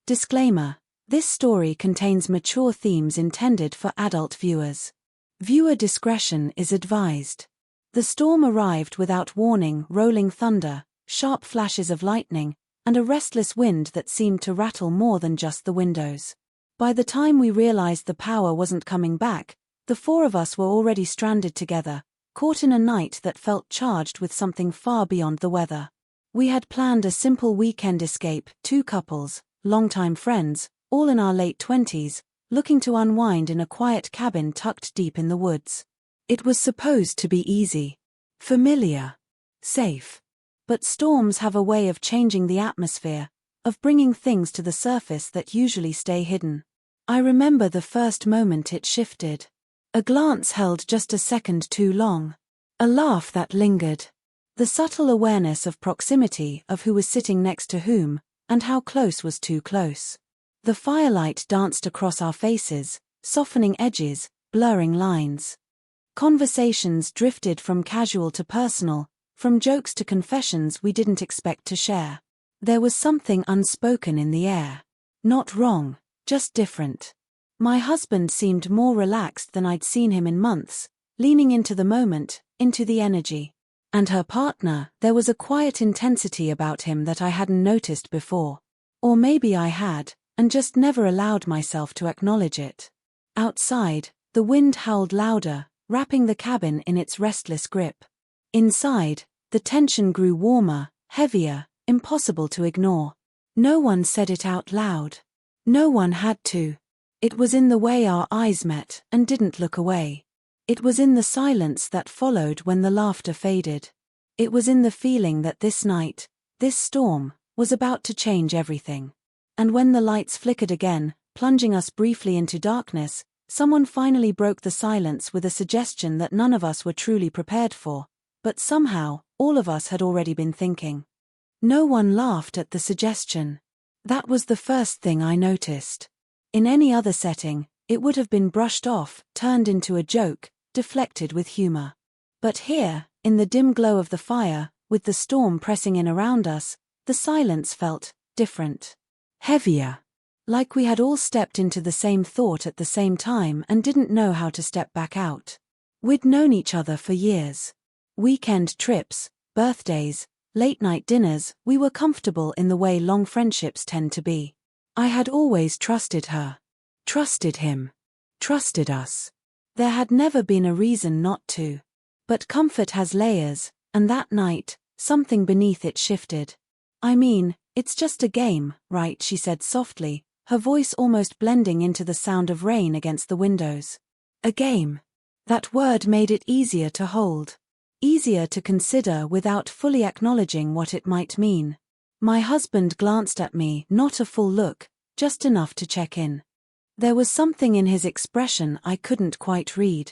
Disclaimer: this story contains mature themes intended for adult viewers. Viewer discretion is advised. The storm arrived without warning: rolling thunder, sharp flashes of lightning, and a restless wind that seemed to rattle more than just the windows. By the time we realized the power wasn't coming back, the four of us were already stranded together, caught in a night that felt charged with something far beyond the weather. We had planned a simple weekend escape, two couples, longtime friends, all in our late 20s, looking to unwind in a quiet cabin tucked deep in the woods. It was supposed to be easy, familiar, safe. But storms have a way of changing the atmosphere, of bringing things to the surface that usually stay hidden. I remember the first moment it shifted. A glance held just a second too long. A laugh that lingered. The subtle awareness of proximity, of who was sitting next to whom, and how close was too close. The firelight danced across our faces, softening edges, blurring lines. Conversations drifted from casual to personal, from jokes to confessions we didn't expect to share. There was something unspoken in the air. Not wrong, just different. My husband seemed more relaxed than I'd seen him in months, leaning into the moment, into the energy. And her partner, there was a quiet intensity about him that I hadn't noticed before. Or maybe I had, and just never allowed myself to acknowledge it. Outside, the wind howled louder, wrapping the cabin in its restless grip. Inside, the tension grew warmer, heavier, impossible to ignore. No one said it out loud. No one had to. It was in the way our eyes met and didn't look away. It was in the silence that followed when the laughter faded. It was in the feeling that this night, this storm, was about to change everything. And when the lights flickered again, plunging us briefly into darkness, someone finally broke the silence with a suggestion that none of us were truly prepared for, but somehow, all of us had already been thinking. No one laughed at the suggestion. That was the first thing I noticed. In any other setting, it would have been brushed off, turned into a joke, deflected with humor. But here, in the dim glow of the fire, with the storm pressing in around us, the silence felt different. Heavier. Like we had all stepped into the same thought at the same time and didn't know how to step back out. We'd known each other for years. Weekend trips, birthdays, late-night dinners, we were comfortable in the way long friendships tend to be. I had always trusted her. Trusted him. Trusted us. There had never been a reason not to. But comfort has layers, and that night, something beneath it shifted. I mean, it's just a game, right? She said softly, her voice almost blending into the sound of rain against the windows. A game. That word made it easier to hold. Easier to consider without fully acknowledging what it might mean. My husband glanced at me, not a full look, just enough to check in. There was something in his expression I couldn't quite read.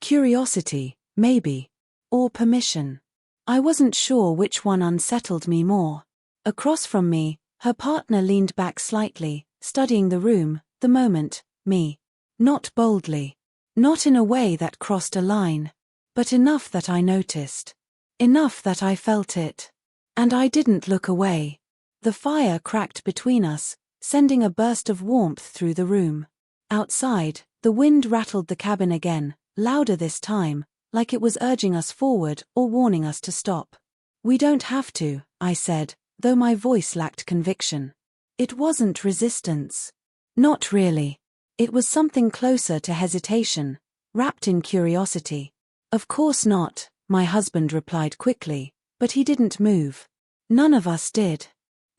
Curiosity, maybe. Or permission. I wasn't sure which one unsettled me more. Across from me, her partner leaned back slightly, studying the room, the moment, me. Not boldly. Not in a way that crossed a line. But enough that I noticed. Enough that I felt it. And I didn't look away. The fire cracked between us, sending a burst of warmth through the room. Outside, the wind rattled the cabin again, louder this time, like it was urging us forward or warning us to stop. We don't have to, I said, though my voice lacked conviction. It wasn't resistance. Not really. It was something closer to hesitation, wrapped in curiosity. Of course not, my husband replied quickly, but he didn't move. None of us did.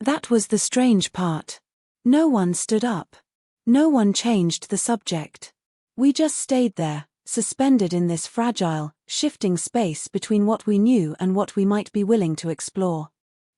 That was the strange part. No one stood up. No one changed the subject. We just stayed there, suspended in this fragile, shifting space between what we knew and what we might be willing to explore.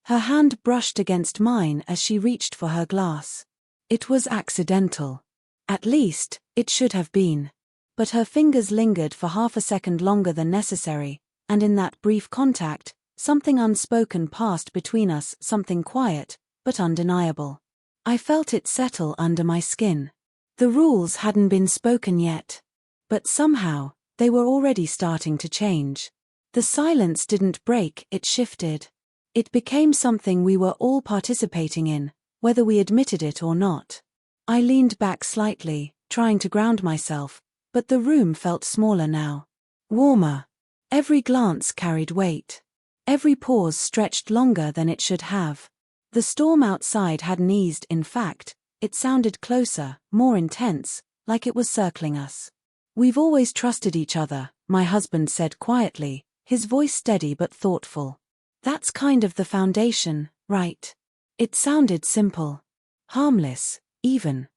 Her hand brushed against mine as she reached for her glass. It was accidental. At least, it should have been. But her fingers lingered for half a second longer than necessary, and in that brief contact, something unspoken passed between us, something quiet, but undeniable. I felt it settle under my skin. The rules hadn't been spoken yet. But somehow, they were already starting to change. The silence didn't break, it shifted. It became something we were all participating in, whether we admitted it or not. I leaned back slightly, trying to ground myself, but the room felt smaller now. Warmer. Every glance carried weight. Every pause stretched longer than it should have. The storm outside hadn't eased, in fact, it sounded closer, more intense, like it was circling us. "We've always trusted each other," my husband said quietly, his voice steady but thoughtful. "That's kind of the foundation, right?" It sounded simple. Harmless, even.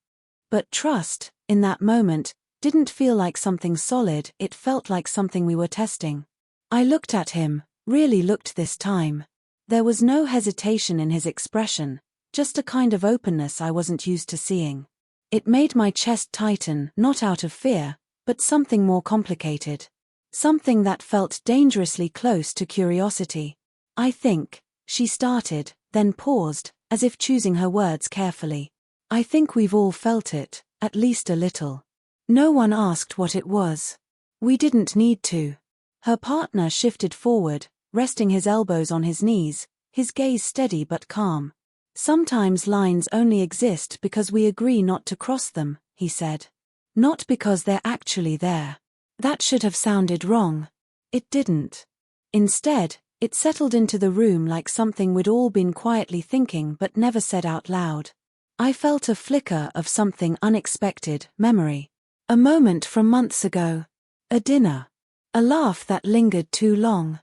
But trust, in that moment, didn't feel like something solid, it felt like something we were testing. I looked at him, really looked this time. There was no hesitation in his expression, just a kind of openness I wasn't used to seeing. It made my chest tighten, not out of fear, but something more complicated. Something that felt dangerously close to curiosity. "I think," she started, then paused, as if choosing her words carefully. "I think we've all felt it, at least a little." No one asked what it was. We didn't need to. Her partner shifted forward, resting his elbows on his knees, his gaze steady but calm. "Sometimes lines only exist because we agree not to cross them," he said. "Not because they're actually there." That should have sounded wrong. It didn't. Instead, it settled into the room like something we'd all been quietly thinking but never said out loud. I felt a flicker of something unexpected, memory. A moment from months ago. A dinner. A laugh that lingered too long.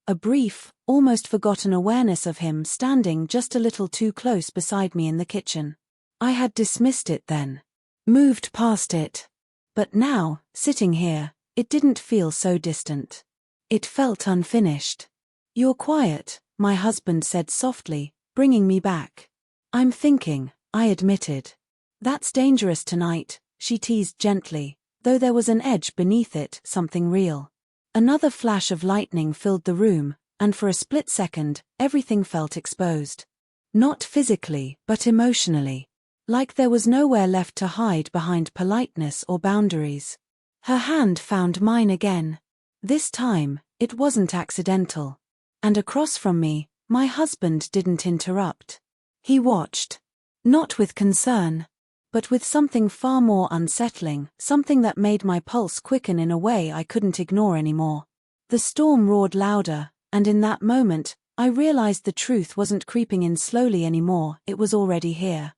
A brief, almost forgotten awareness of him standing just a little too close beside me in the kitchen. I had dismissed it then. Moved past it. But now, sitting here, it didn't feel so distant. It felt unfinished. "You're quiet," my husband said softly, bringing me back. "I'm thinking," I admitted. "That's dangerous tonight," she teased gently, though there was an edge beneath it, something real. Another flash of lightning filled the room, and for a split second, everything felt exposed. Not physically, but emotionally. Like there was nowhere left to hide behind politeness or boundaries. Her hand found mine again. This time, it wasn't accidental. And across from me, my husband didn't interrupt. He watched. Not with concern, but with something far more unsettling, something that made my pulse quicken in a way I couldn't ignore anymore. The storm roared louder, and in that moment, I realized the truth wasn't creeping in slowly anymore, it was already here.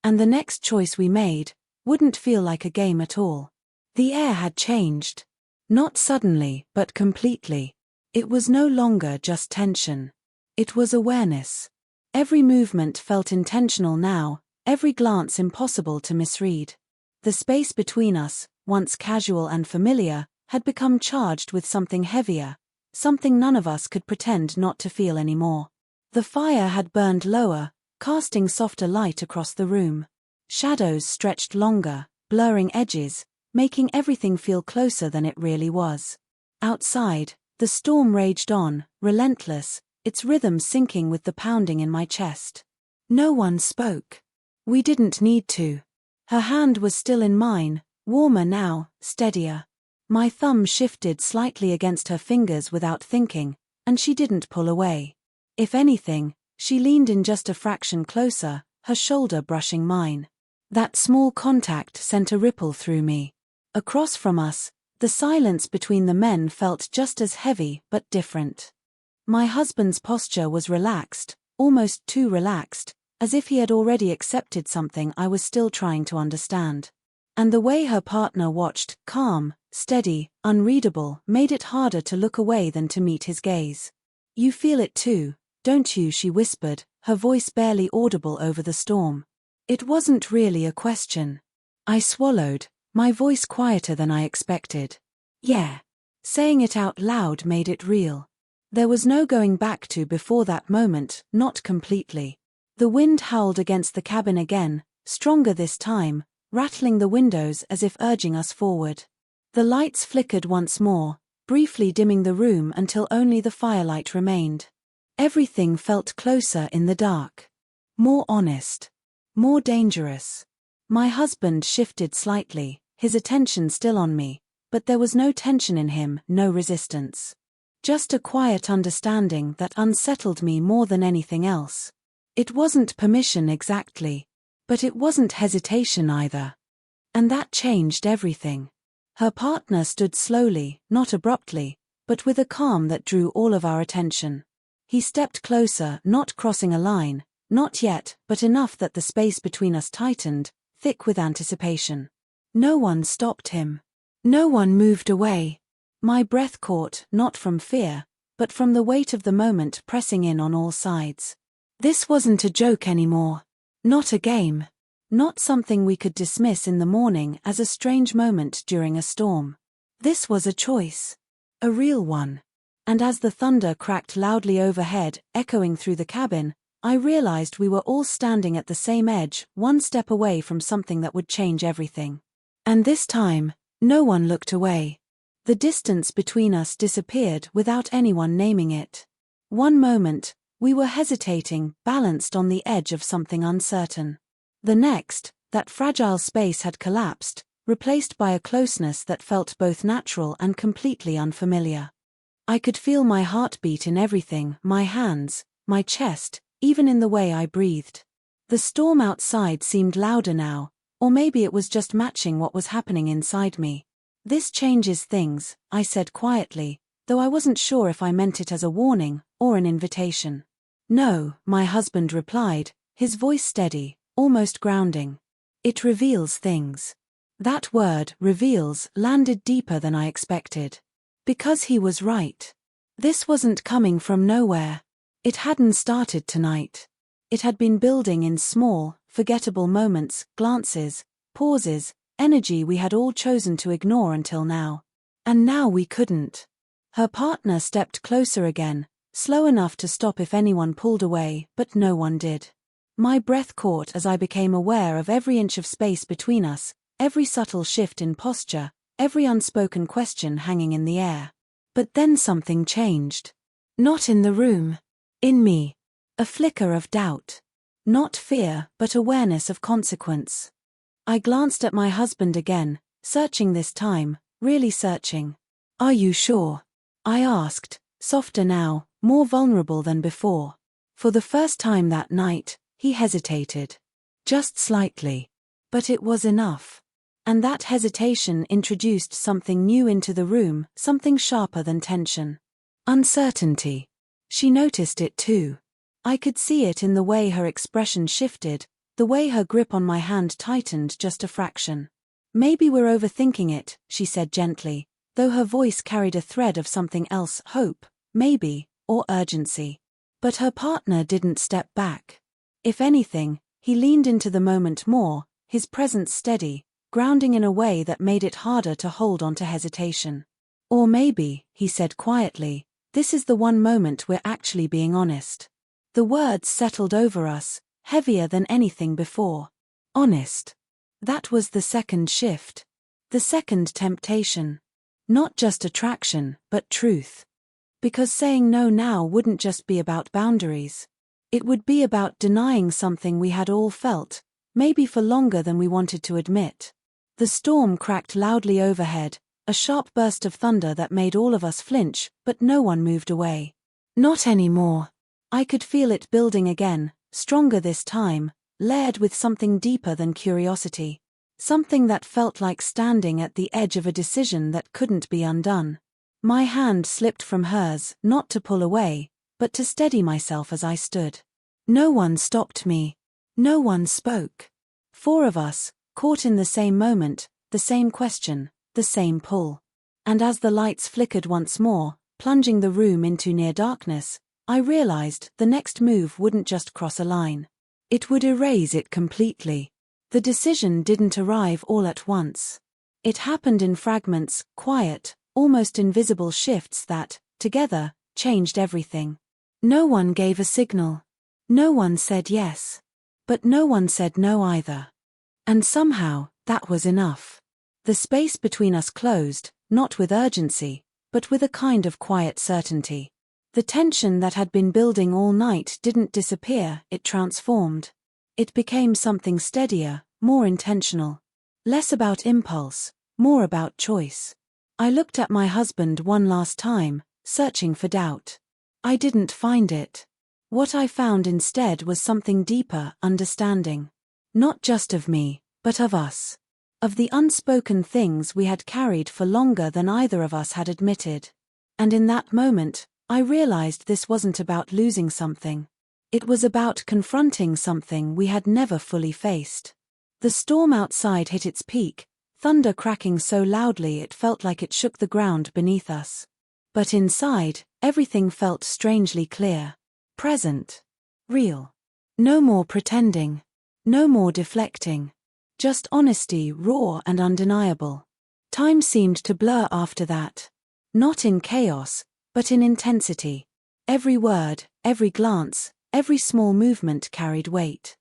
And the next choice we made wouldn't feel like a game at all. The air had changed. Not suddenly, but completely. It was no longer just tension. It was awareness. Every movement felt intentional now, every glance impossible to misread. The space between us, once casual and familiar, had become charged with something heavier, something none of us could pretend not to feel anymore. The fire had burned lower, casting softer light across the room. Shadows stretched longer, blurring edges, making everything feel closer than it really was. Outside, the storm raged on, relentless, its rhythm syncing with the pounding in my chest. No one spoke. We didn't need to. Her hand was still in mine, warmer now, steadier. My thumb shifted slightly against her fingers without thinking, and she didn't pull away. If anything, she leaned in just a fraction closer, her shoulder brushing mine. That small contact sent a ripple through me. Across from us, the silence between the men felt just as heavy but different. My husband's posture was relaxed, almost too relaxed, as if he had already accepted something I was still trying to understand. And the way her partner watched, calm, steady, unreadable, made it harder to look away than to meet his gaze. "You feel it too, don't you?" she whispered, her voice barely audible over the storm. It wasn't really a question. I swallowed, my voice quieter than I expected. "Yeah." Saying it out loud made it real. There was no going back to before that moment, not completely. The wind howled against the cabin again, stronger this time, rattling the windows as if urging us forward. The lights flickered once more, briefly dimming the room until only the firelight remained. Everything felt closer in the dark. More honest. More dangerous. My husband shifted slightly, his attention still on me, but there was no tension in him, no resistance. Just a quiet understanding that unsettled me more than anything else. It wasn't permission exactly. But it wasn't hesitation either. And that changed everything. Her partner stood slowly, not abruptly, but with a calm that drew all of our attention. He stepped closer, not crossing a line, not yet, but enough that the space between us tightened, thick with anticipation. No one stopped him. No one moved away. My breath caught, not from fear, but from the weight of the moment pressing in on all sides. This wasn't a joke anymore. Not a game. Not something we could dismiss in the morning as a strange moment during a storm. This was a choice. A real one. And as the thunder cracked loudly overhead, echoing through the cabin, I realized we were all standing at the same edge, one step away from something that would change everything. And this time, no one looked away. The distance between us disappeared without anyone naming it. One moment, we were hesitating, balanced on the edge of something uncertain. The next, that fragile space had collapsed, replaced by a closeness that felt both natural and completely unfamiliar. I could feel my heartbeat in everything, my hands, my chest, even in the way I breathed. The storm outside seemed louder now, or maybe it was just matching what was happening inside me. This changes things, I said quietly, though I wasn't sure if I meant it as a warning or an invitation. No, my husband replied, his voice steady, almost grounding. It reveals things. That word, reveals, landed deeper than I expected. Because he was right. This wasn't coming from nowhere. It hadn't started tonight. It had been building in small, forgettable moments, glances, pauses, energy we had all chosen to ignore until now. And now we couldn't. Her partner stepped closer again, slow enough to stop if anyone pulled away, but no one did. My breath caught as I became aware of every inch of space between us, every subtle shift in posture, every unspoken question hanging in the air. But then something changed. Not in the room. In me. A flicker of doubt. Not fear, but awareness of consequence. I glanced at my husband again, searching this time, really searching. Are you sure? I asked, softer now, more vulnerable than before. For the first time that night, he hesitated. Just slightly. But it was enough. And that hesitation introduced something new into the room, something sharper than tension. Uncertainty. She noticed it too. I could see it in the way her expression shifted, the way her grip on my hand tightened just a fraction. Maybe we're overthinking it, she said gently, though her voice carried a thread of something else, hope, maybe, or urgency. But her partner didn't step back. If anything, he leaned into the moment more, his presence steady, grounding in a way that made it harder to hold on to hesitation. Or maybe, he said quietly, this is the one moment we're actually being honest. The words settled over us, heavier than anything before. Honest. That was the second shift. The second temptation. Not just attraction, but truth. Because saying no now wouldn't just be about boundaries. It would be about denying something we had all felt, maybe for longer than we wanted to admit. The storm cracked loudly overhead, a sharp burst of thunder that made all of us flinch, but no one moved away. Not anymore. I could feel it building again, stronger this time, layered with something deeper than curiosity. Something that felt like standing at the edge of a decision that couldn't be undone. My hand slipped from hers, not to pull away, but to steady myself as I stood. No one stopped me. No one spoke. Four of us, caught in the same moment, the same question, the same pull. And as the lights flickered once more, plunging the room into near darkness, I realized the next move wouldn't just cross a line. It would erase it completely. The decision didn't arrive all at once. It happened in fragments, quiet, almost invisible shifts that, together, changed everything. No one gave a signal. No one said yes. But no one said no either. And somehow, that was enough. The space between us closed, not with urgency, but with a kind of quiet certainty. The tension that had been building all night didn't disappear, it transformed. It became something steadier, more intentional. Less about impulse, more about choice. I looked at my husband one last time, searching for doubt. I didn't find it. What I found instead was something deeper: understanding. Not just of me, but of us. Of the unspoken things we had carried for longer than either of us had admitted. And in that moment, I realized this wasn't about losing something. It was about confronting something we had never fully faced. The storm outside hit its peak, thunder cracking so loudly it felt like it shook the ground beneath us. But inside, everything felt strangely clear. Present. Real. No more pretending. No more deflecting. Just honesty, raw and undeniable. Time seemed to blur after that. Not in chaos, but in intensity. Every word, every glance, every small movement carried weight.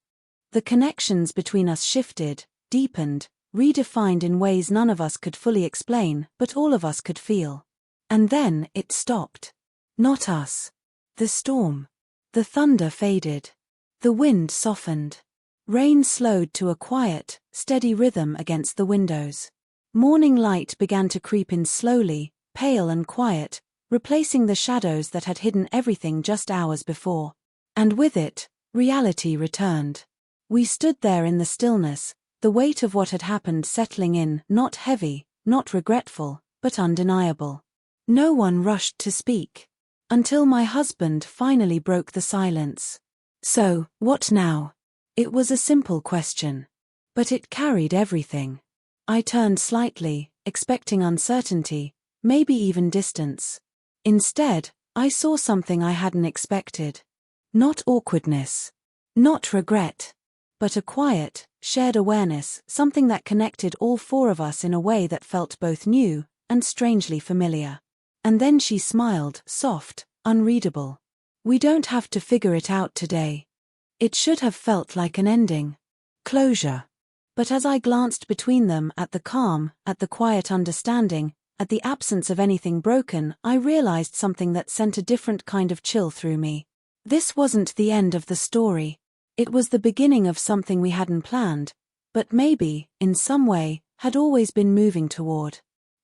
The connections between us shifted, deepened, redefined in ways none of us could fully explain, but all of us could feel. And then it stopped. Not us. The storm. The thunder faded. The wind softened. Rain slowed to a quiet, steady rhythm against the windows. Morning light began to creep in slowly, pale and quiet, replacing the shadows that had hidden everything just hours before. And with it, reality returned. We stood there in the stillness, the weight of what had happened settling in, not heavy, not regretful, but undeniable. No one rushed to speak. Until my husband finally broke the silence. So, what now? It was a simple question. But it carried everything. I turned slightly, expecting uncertainty, maybe even distance. Instead, I saw something I hadn't expected. Not awkwardness. Not regret. But a quiet, shared awareness, something that connected all four of us in a way that felt both new and strangely familiar. And then she smiled, soft, unreadable. We don't have to figure it out today. It should have felt like an ending. Closure. But as I glanced between them at the calm, at the quiet understanding, at the absence of anything broken, I realized something that sent a different kind of chill through me. This wasn't the end of the story. It was the beginning of something we hadn't planned, but maybe, in some way, had always been moving toward.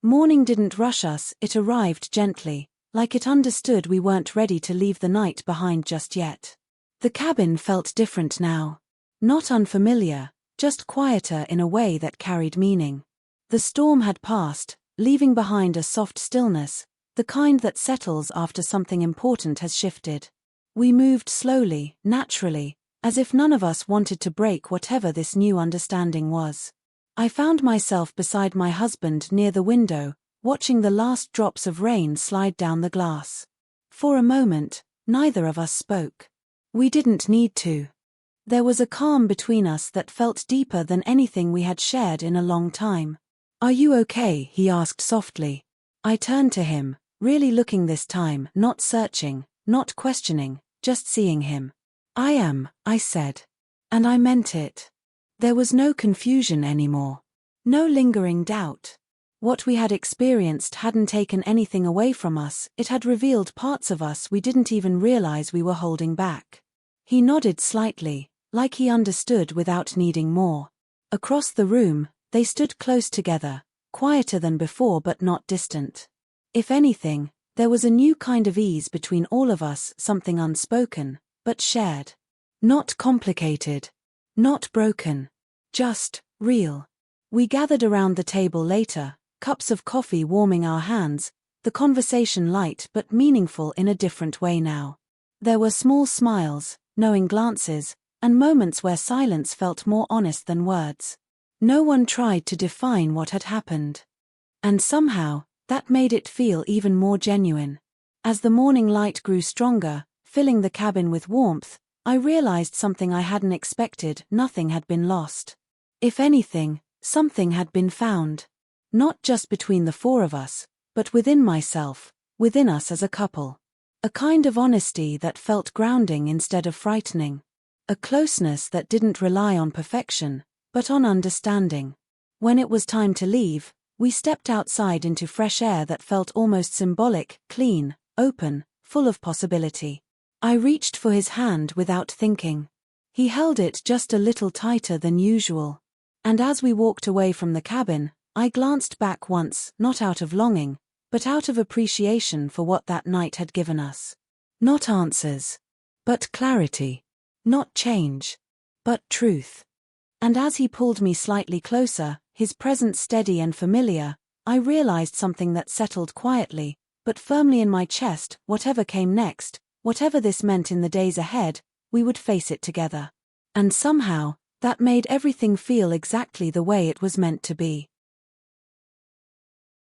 Morning didn't rush us, it arrived gently, like it understood we weren't ready to leave the night behind just yet. The cabin felt different now. Not unfamiliar, just quieter in a way that carried meaning. The storm had passed, leaving behind a soft stillness, the kind that settles after something important has shifted. We moved slowly, naturally, as if none of us wanted to break whatever this new understanding was. I found myself beside my husband near the window, watching the last drops of rain slide down the glass. For a moment, neither of us spoke. We didn't need to. There was a calm between us that felt deeper than anything we had shared in a long time. "Are you okay?" he asked softly. I turned to him, really looking this time, not searching, not questioning, just seeing him. "I am," I said. And I meant it. There was no confusion anymore. No lingering doubt. What we had experienced hadn't taken anything away from us, it had revealed parts of us we didn't even realize we were holding back. He nodded slightly, like he understood without needing more. Across the room, they stood close together, quieter than before but not distant. If anything, there was a new kind of ease between all of us, something unspoken, but shared. Not complicated. Not broken. Just real. We gathered around the table later, cups of coffee warming our hands, the conversation light but meaningful in a different way now. There were small smiles, knowing glances, and moments where silence felt more honest than words. No one tried to define what had happened. And somehow, that made it feel even more genuine. As the morning light grew stronger, filling the cabin with warmth, I realized something I hadn't expected: nothing had been lost. If anything, something had been found. Not just between the four of us, but within myself, within us as a couple. A kind of honesty that felt grounding instead of frightening. A closeness that didn't rely on perfection, but on understanding. When it was time to leave, we stepped outside into fresh air that felt almost symbolic, clean, open, full of possibility. I reached for his hand without thinking. He held it just a little tighter than usual. And as we walked away from the cabin, I glanced back once, not out of longing, but out of appreciation for what that night had given us. Not answers. But clarity. Not change. But truth. And as he pulled me slightly closer, his presence steady and familiar, I realized something that settled quietly, but firmly in my chest. Whatever came next, whatever this meant in the days ahead, we would face it together. And somehow, that made everything feel exactly the way it was meant to be.